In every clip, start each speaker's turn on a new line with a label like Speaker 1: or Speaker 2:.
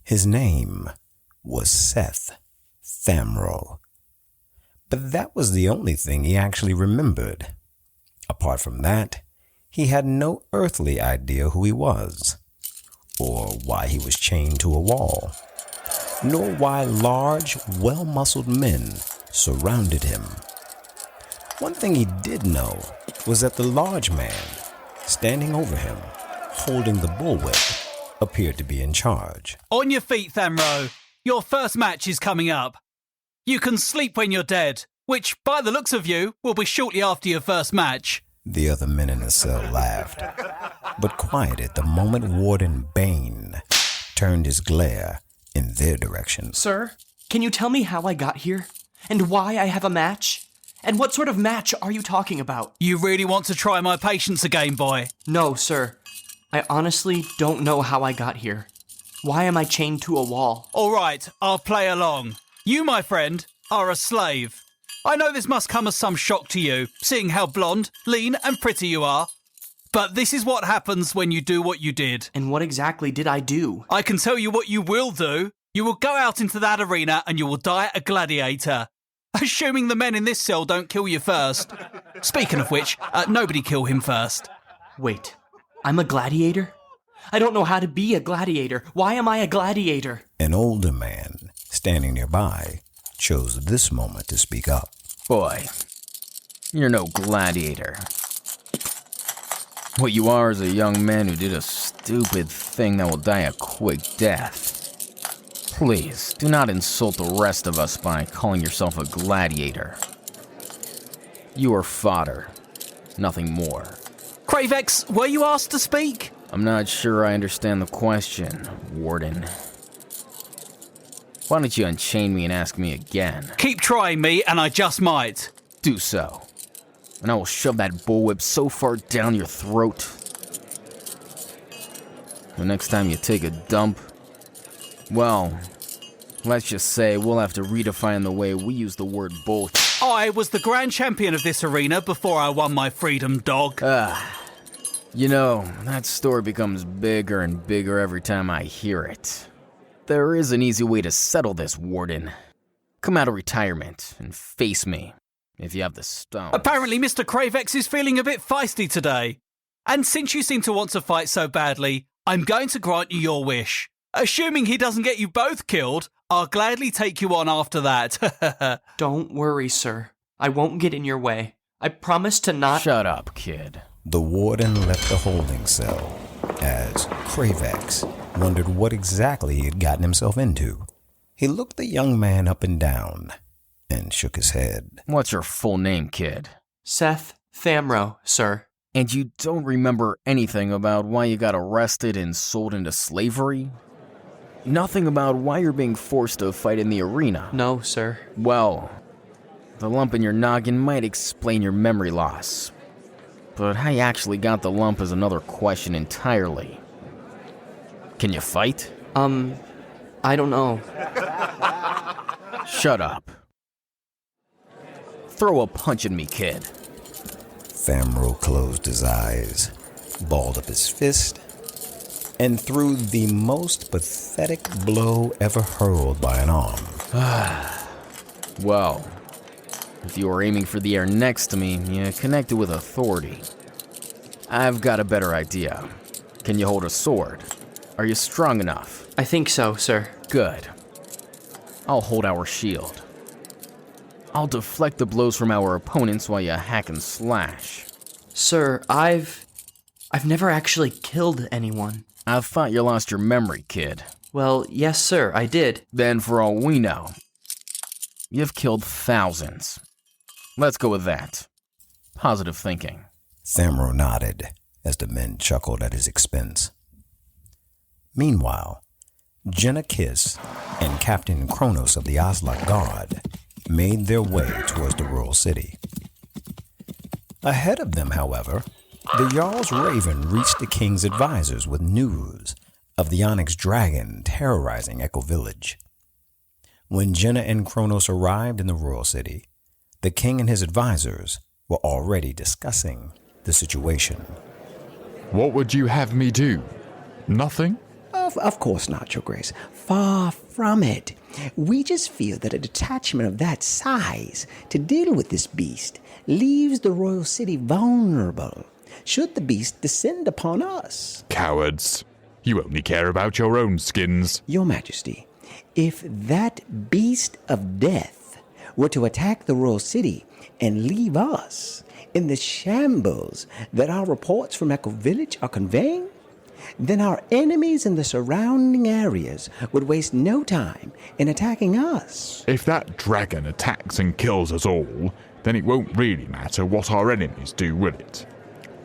Speaker 1: His name was Seth Thamro. But that was the only thing he actually remembered. Apart from that, he had no earthly idea who he was, or why he was chained to a wall, nor why large, well-muscled men surrounded him. One thing he did know was that the large man, standing over him, holding the bullwhip, appeared to be in charge.
Speaker 2: On your feet, Thamro. Your first match is coming up. You can sleep when you're dead, which, by the looks of you, will be shortly after your first match.
Speaker 1: The other men in the cell laughed, but quieted the moment Warden Bane turned his glare in their direction.
Speaker 3: Sir, can you tell me how I got here? And why I have a match? And what sort of match are you talking about?
Speaker 2: You really want to try my patience again, boy?
Speaker 3: No, sir. I honestly don't know how I got here. Why am I chained to a wall?
Speaker 2: All right, I'll play along. You, my friend, are a slave. I know this must come as some shock to you, seeing how blonde, lean and pretty you are. But this is what happens when you do what you did.
Speaker 3: And what exactly did I do?
Speaker 2: I can tell you what you will do. You will go out into that arena and you will die a gladiator. Assuming the men in this cell don't kill you first. Speaking of which, nobody kill him first.
Speaker 3: Wait, I'm a gladiator? I don't know how to be a gladiator. Why am I a gladiator?
Speaker 1: An older man standing nearby chose this moment to speak up.
Speaker 4: Boy, you're no gladiator. What you are is a young man who did a stupid thing that will die a quick death. Please, do not insult the rest of us by calling yourself a gladiator. You are fodder, nothing more.
Speaker 2: Cravex, were you asked to speak?
Speaker 4: I'm not sure I understand the question, Warden. Why don't you unchain me and ask me again?
Speaker 2: Keep trying me, and I just might.
Speaker 4: Do so, and I will shove that bullwhip so far down your throat. The next time you take a dump, well, let's just say we'll have to redefine the way we use the word bull.
Speaker 2: I was the grand champion of this arena before I won my freedom, dog.
Speaker 4: You know, that story becomes bigger and bigger every time I hear it. There is an easy way to settle this, Warden. Come out of retirement and face me, if you have the stone.
Speaker 2: Apparently, Mr. Cravex is feeling a bit feisty today. And since you seem to want to fight so badly, I'm going to grant you your wish. Assuming he doesn't get you both killed, I'll gladly take you on after that.
Speaker 3: Don't worry, sir. I won't get in your way. I promise to not—
Speaker 4: Shut up, kid.
Speaker 1: The warden left the holding cell as Cravex wondered what exactly he had gotten himself into. He looked the young man up and down and shook his head.
Speaker 4: What's your full name, kid?
Speaker 3: Seth Thamro, sir.
Speaker 4: And you don't remember anything about why you got arrested and sold into slavery? Nothing about why you're being forced to fight in the arena?
Speaker 3: No, sir.
Speaker 4: Well, the lump in your noggin might explain your memory loss. But how you actually got the lump is another question entirely. Can you fight?
Speaker 3: I don't know.
Speaker 4: Shut up. Throw a punch at me, kid.
Speaker 1: Thamro closed his eyes, balled up his fist, and threw the most pathetic blow ever hurled by an arm.
Speaker 4: Well, if you were aiming for the air next to me, you connected with authority. I've got a better idea. Can you hold a sword? Are you strong enough?
Speaker 3: I think so, sir.
Speaker 4: Good. I'll hold our shield. I'll deflect the blows from our opponents while you hack and slash.
Speaker 3: Sir, I've never actually killed anyone.
Speaker 4: I thought you lost your memory, kid.
Speaker 3: Well, yes, sir, I did.
Speaker 4: Then for all we know, you've killed thousands. Let's go with that. Positive thinking.
Speaker 1: Thamro nodded as the men chuckled at his expense. Meanwhile, Jenna Kiss and Captain Kronos of the Oslak Guard made their way towards the royal city. Ahead of them, however, the Jarl's Raven reached the king's advisors with news of the Onyx Dragon terrorizing Echo Village. When Jenna and Kronos arrived in the royal city, the king and his advisors were already discussing the situation.
Speaker 5: What would you have me do? Nothing? Of course not, Your Grace. Far from it. We just feel that a detachment of that size to deal with this beast leaves the royal city vulnerable should the beast descend upon us.
Speaker 6: Cowards. You only care about your own skins.
Speaker 5: Your Majesty, if that beast of death were to attack the royal city and leave us in the shambles that our reports from Echo Village are conveying, then our enemies in the surrounding areas would waste no time in attacking us.
Speaker 6: If that dragon attacks and kills us all, then it won't really matter what our enemies do, will it?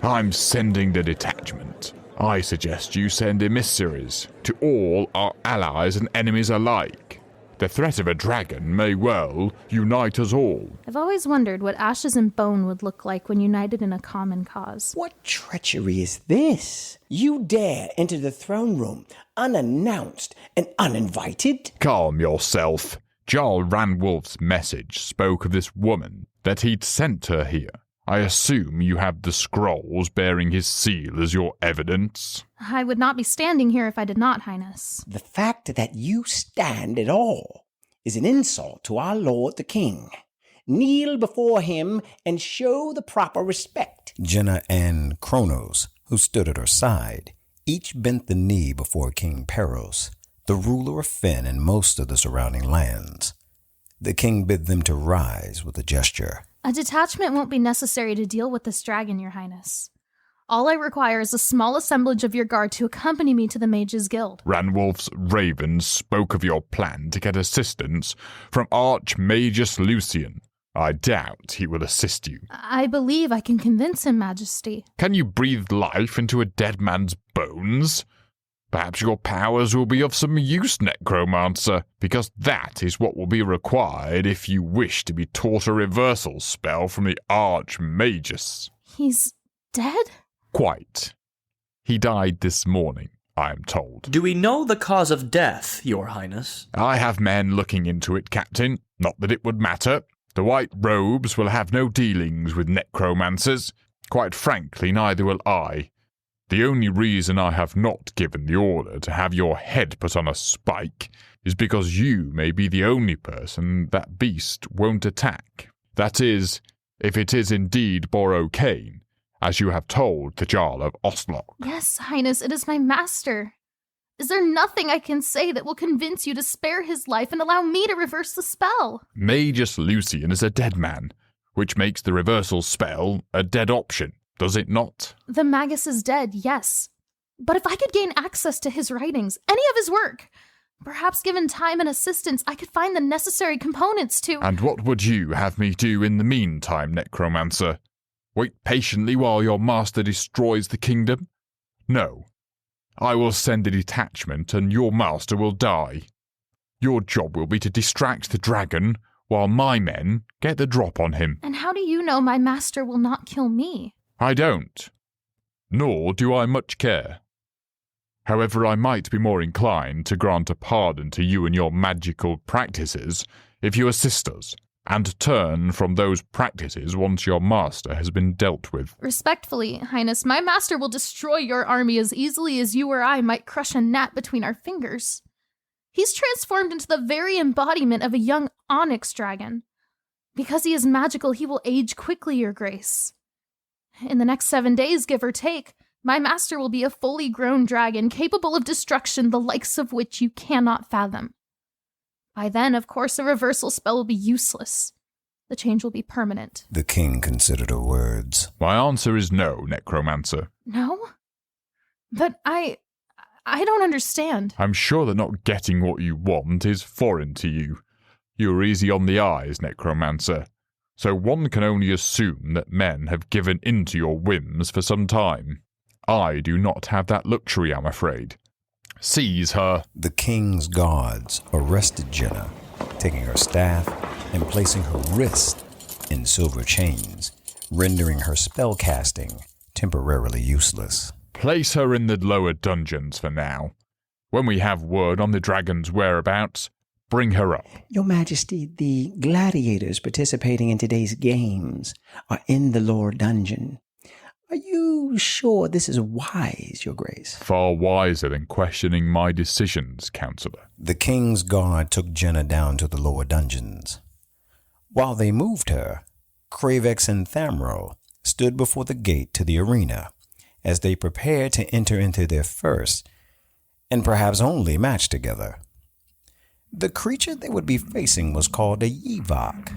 Speaker 6: I'm sending the detachment. I suggest you send emissaries to all our allies and enemies alike. The threat of a dragon may well unite us all.
Speaker 7: I've always wondered what Ashes and Bone would look like when united in a common cause.
Speaker 5: What treachery is this? You dare enter the throne room unannounced and uninvited?
Speaker 6: Calm yourself. Jarl Ranwolf's message spoke of this woman, that he'd sent her here. I assume you have the scrolls bearing his seal as your evidence.
Speaker 7: I would not be standing here if I did not, Highness.
Speaker 5: The fact that you stand at all is an insult to our Lord the King. Kneel before him and show the proper respect.
Speaker 1: Jenna and Kronos, who stood at her side, each bent the knee before King Peros, the ruler of Fen and most of the surrounding lands. The king bid them to rise with a gesture.
Speaker 7: A detachment won't be necessary to deal with this dragon, Your Highness. All I require is a small assemblage of your guard to accompany me to the Mages Guild.
Speaker 6: Ranwolf's ravens spoke of your plan to get assistance from Archmagus Lucian. I doubt he will assist you.
Speaker 7: I believe I can convince him, Majesty.
Speaker 6: Can you breathe life into a dead man's bones? Perhaps your powers will be of some use, Necromancer, because that is what will be required if you wish to be taught a reversal spell from the Archmagus.
Speaker 7: He's dead?
Speaker 6: Quite. He died this morning, I am told.
Speaker 3: Do we know the cause of death, Your Highness?
Speaker 6: I have men looking into it, Captain. Not that it would matter. The White Robes will have no dealings with necromancers. Quite frankly, neither will I. The only reason I have not given the order to have your head put on a spike is because you may be the only person that beast won't attack. That is, if it is indeed Borocane, as you have told the Jarl of Oslock.
Speaker 7: Yes, Highness, it is my master. Is there nothing I can say that will convince you to spare his life and allow me to reverse the spell?
Speaker 6: Magus Lucian is a dead man, which makes the reversal spell a dead option. Does it not?
Speaker 7: The Magus is dead, yes. But if I could gain access to his writings, any of his work, perhaps given time and assistance, I could find the necessary components to—
Speaker 6: And what would you have me do in the meantime, Necromancer? Wait patiently while your master destroys the kingdom? No. I will send a detachment and your master will die. Your job will be to distract the dragon while my men get the drop on him.
Speaker 7: And how do you know my master will not kill me?
Speaker 6: I don't. Nor do I much care. However, I might be more inclined to grant a pardon to you and your magical practices if you assist us, and turn from those practices once your master has been dealt with.
Speaker 7: Respectfully, Highness, my master will destroy your army as easily as you or I might crush a gnat between our fingers. He's transformed into the very embodiment of a young onyx dragon. Because he is magical, he will age quickly, Your Grace. In the next 7 days, give or take, my master will be a fully grown dragon capable of destruction the likes of which you cannot fathom. By then, of course, a reversal spell will be useless. The change will be permanent.
Speaker 1: The king considered her words.
Speaker 6: My answer is no, Necromancer.
Speaker 7: No? But I don't understand.
Speaker 6: I'm sure that not getting what you want is foreign to you. You're easy on the eyes, Necromancer. So one can only assume that men have given in to your whims for some time. I do not have that luxury, I'm afraid. Seize her.
Speaker 1: The king's guards arrested Jenna, taking her staff and placing her wrist in silver chains, rendering her spell casting temporarily useless.
Speaker 6: Place her in the lower dungeons for now. When we have word on the dragon's whereabouts, bring her up.
Speaker 5: Your Majesty, the gladiators participating in today's games are in the lower dungeon. Are you sure this is wise, Your Grace?
Speaker 6: Far wiser than questioning my decisions, Counselor.
Speaker 1: The king's guard took Jenna down to the lower dungeons. While they moved her, Cravex and Thamro stood before the gate to the arena as they prepared to enter into their first, and perhaps only, match together. The creature they would be facing was called a Yevok.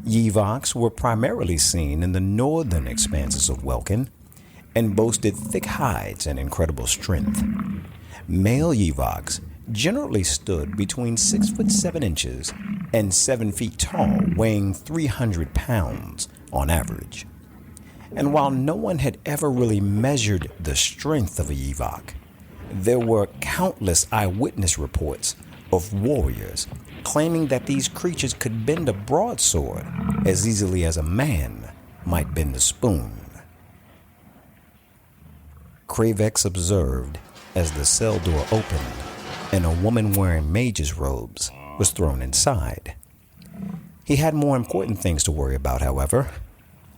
Speaker 1: Yevoks were primarily seen in the northern expanses of Welkin and boasted thick hides and incredible strength. Male Yevoks generally stood between 6'7" and 7 feet tall, weighing 300 pounds on average. And while no one had ever really measured the strength of a Yevok, there were countless eyewitness reports of warriors claiming that these creatures could bend a broadsword as easily as a man might bend a spoon. Cravex observed as the cell door opened and a woman wearing mage's robes was thrown inside. He had more important things to worry about, however,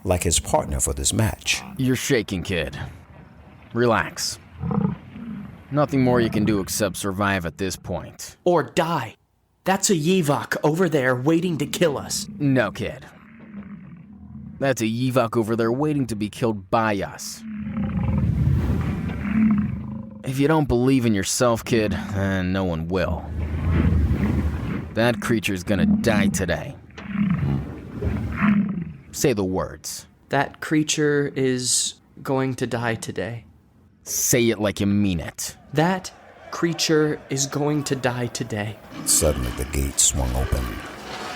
Speaker 1: like his partner for this match.
Speaker 4: You're shaking, kid. Relax. Nothing more you can do except survive at this point.
Speaker 3: Or die. That's a Yevok over there waiting to kill us.
Speaker 4: No, kid. That's a Yevok over there waiting to be killed by us. If you don't believe in yourself, kid, then no one will. That creature's gonna die today. Say the words.
Speaker 3: That creature is going to die today.
Speaker 4: Say it like you mean it.
Speaker 3: That creature is going to die today.
Speaker 1: Suddenly the gate swung open,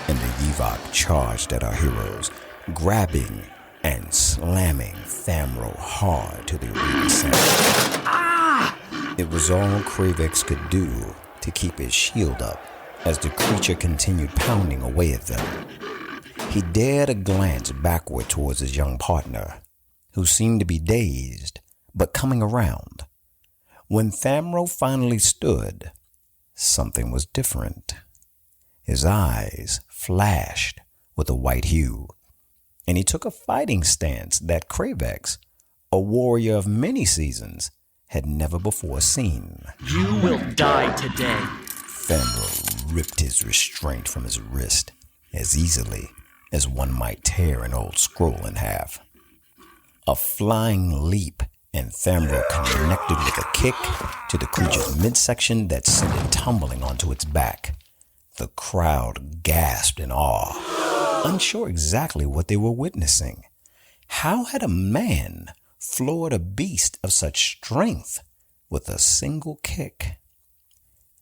Speaker 1: and the Yevok charged at our heroes, grabbing and slamming Thamro hard to the arena center. It was all Cravex could do to keep his shield up as the creature continued pounding away at them. He dared a glance backward towards his young partner, who seemed to be dazed, but coming around. When Thamro finally stood, something was different. His eyes flashed with a white hue, and he took a fighting stance that Cravex, a warrior of many seasons, had never before seen.
Speaker 3: You will die today.
Speaker 1: Thamro ripped his restraint from his wrist as easily as one might tear an old scroll in half. A flying leap, and Thamro connected with a kick to the creature's midsection that sent it tumbling onto its back. The crowd gasped in awe, unsure exactly what they were witnessing. How had a man floored a beast of such strength with a single kick?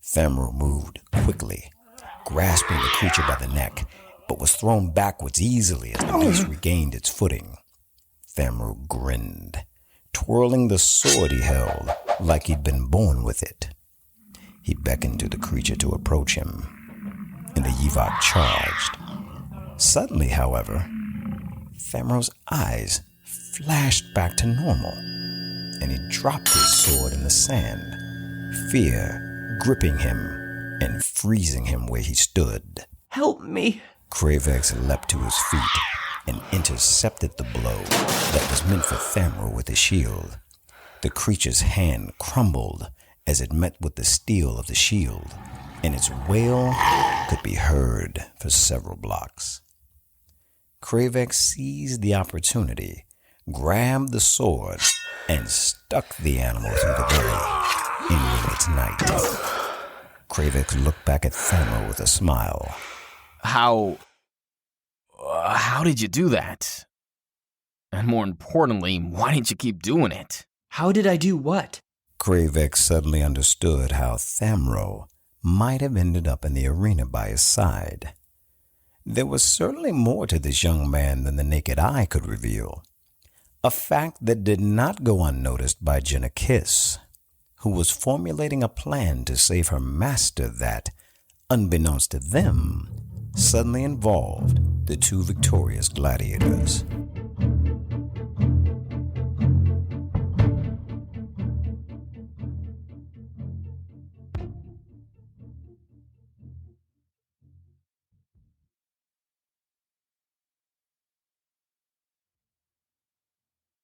Speaker 1: Thamro moved quickly, grasping the creature by the neck, but was thrown backwards easily as the beast regained its footing. Thamro grinned, twirling the sword he held like he'd been born with it. He beckoned to the creature to approach him, and the Yevok charged. Suddenly, however, Thamro's eyes flashed back to normal, and he dropped his sword in the sand, fear gripping him and freezing him where he stood.
Speaker 3: Help me.
Speaker 1: Cravex leapt to his feet and intercepted the blow that was meant for Thamro with his shield. The creature's hand crumbled as it met with the steel of the shield, and its wail could be heard for several blocks. Cravex seized the opportunity, grabbed the sword, and stuck the animal through the belly, ending its night. Cravex looked back at Thamro with a smile.
Speaker 4: How did you do that? And more importantly, why didn't you keep doing it?
Speaker 3: How did I do what?
Speaker 1: Cravex suddenly understood how Thamro might have ended up in the arena by his side. There was certainly more to this young man than the naked eye could reveal, a fact that did not go unnoticed by Jenna Kiss, who was formulating a plan to save her master that, unbeknownst to them, suddenly involved the two victorious gladiators.